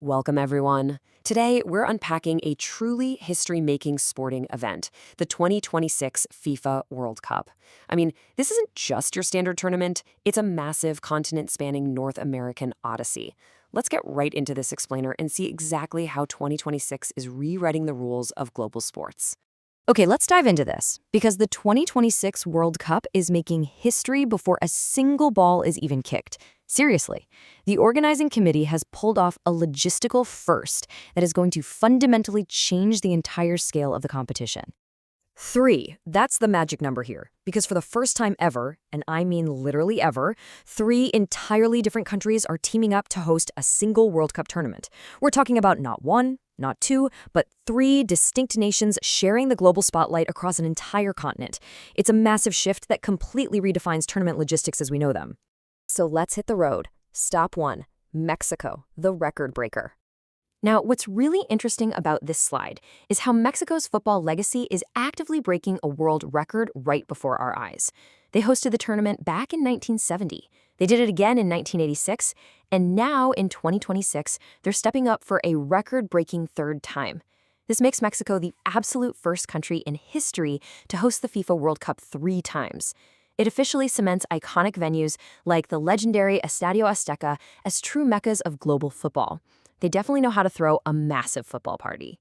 Welcome, everyone. Today, we're unpacking a truly history-making sporting event, the 2026 FIFA World Cup. This isn't just your standard tournament, it's a massive continent-spanning North American odyssey. Let's get right into this explainer and see exactly how 2026 is rewriting the rules of global sports. Okay, let's dive into this, because the 2026 World Cup is making history before a single ball is even kicked. Seriously, the organizing committee has pulled off a logistical first that is going to fundamentally change the entire scale of the competition. Three, that's the magic number here, because for the first time ever, and I mean literally ever, three entirely different countries are teaming up to host a single World Cup tournament. We're talking about not one, not two, but three distinct nations sharing the global spotlight across an entire continent. It's a massive shift that completely redefines tournament logistics as we know them. So let's hit the road. Stop one, Mexico, the record breaker. Now, what's really interesting about this slide is how Mexico's football legacy is actively breaking a world record right before our eyes. They hosted the tournament back in 1970. They did it again in 1986, and now in 2026, they're stepping up for a record-breaking third time. This makes Mexico the absolute first country in history to host the FIFA World Cup 3 times. It officially cements iconic venues like the legendary Estadio Azteca as true meccas of global football. They definitely know how to throw a massive football party.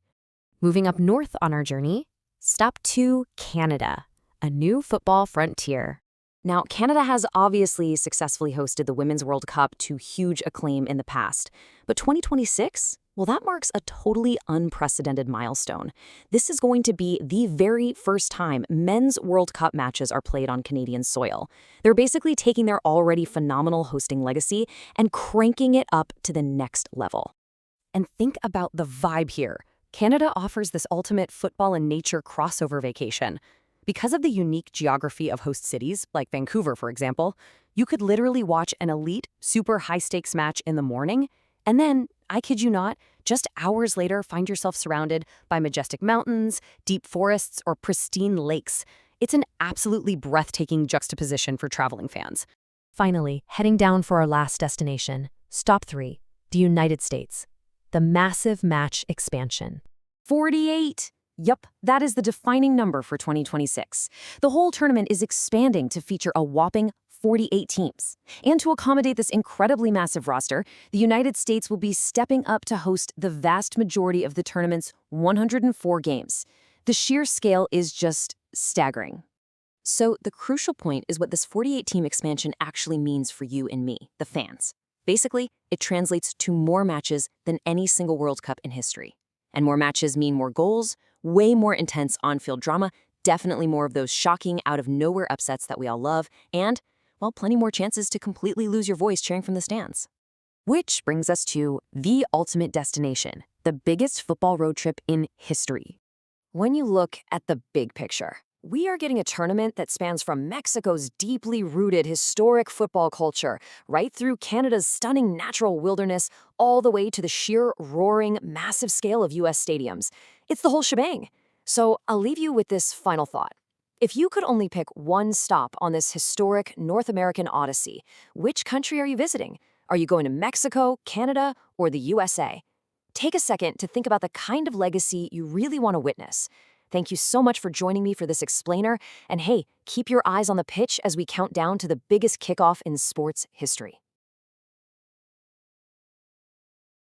Moving up north on our journey, stop 2, Canada, a new football frontier. Now, Canada has obviously successfully hosted the Women's World Cup to huge acclaim in the past, but 2026? Well, that marks a totally unprecedented milestone. This is going to be the very first time men's World Cup matches are played on Canadian soil. They're basically taking their already phenomenal hosting legacy and cranking it up to the next level. And think about the vibe here. Canada offers this ultimate football and nature crossover vacation. Because of the unique geography of host cities, like Vancouver, for example, you could literally watch an elite, super high-stakes match in the morning, and then, I kid you not, just hours later find yourself surrounded by majestic mountains, deep forests, or pristine lakes. It's an absolutely breathtaking juxtaposition for traveling fans. Finally, heading down for our last destination, stop 3, the United States. The massive match expansion. 48! Yup, that is the defining number for 2026. The whole tournament is expanding to feature a whopping 48 teams. And to accommodate this incredibly massive roster, the United States will be stepping up to host the vast majority of the tournament's 104 games. The sheer scale is just staggering. So the crucial point is what this 48-team expansion actually means for you and me, the fans. Basically, it translates to more matches than any single World Cup in history. And more matches mean more goals, way more intense on-field drama, definitely more of those shocking, out-of-nowhere upsets that we all love, and, well, plenty more chances to completely lose your voice cheering from the stands. Which brings us to the ultimate destination, the biggest football road trip in history. When you look at the big picture, we are getting a tournament that spans from Mexico's deeply rooted historic football culture, right through Canada's stunning natural wilderness, all the way to the sheer, roaring, massive scale of U.S. stadiums. It's the whole shebang. So I'll leave you with this final thought. If you could only pick one stop on this historic North American odyssey, which country are you visiting? Are you going to Mexico, Canada, or the USA? Take a second to think about the kind of legacy you really want to witness. Thank you so much for joining me for this explainer, and hey, keep your eyes on the pitch as we count down to the biggest kickoff in sports history.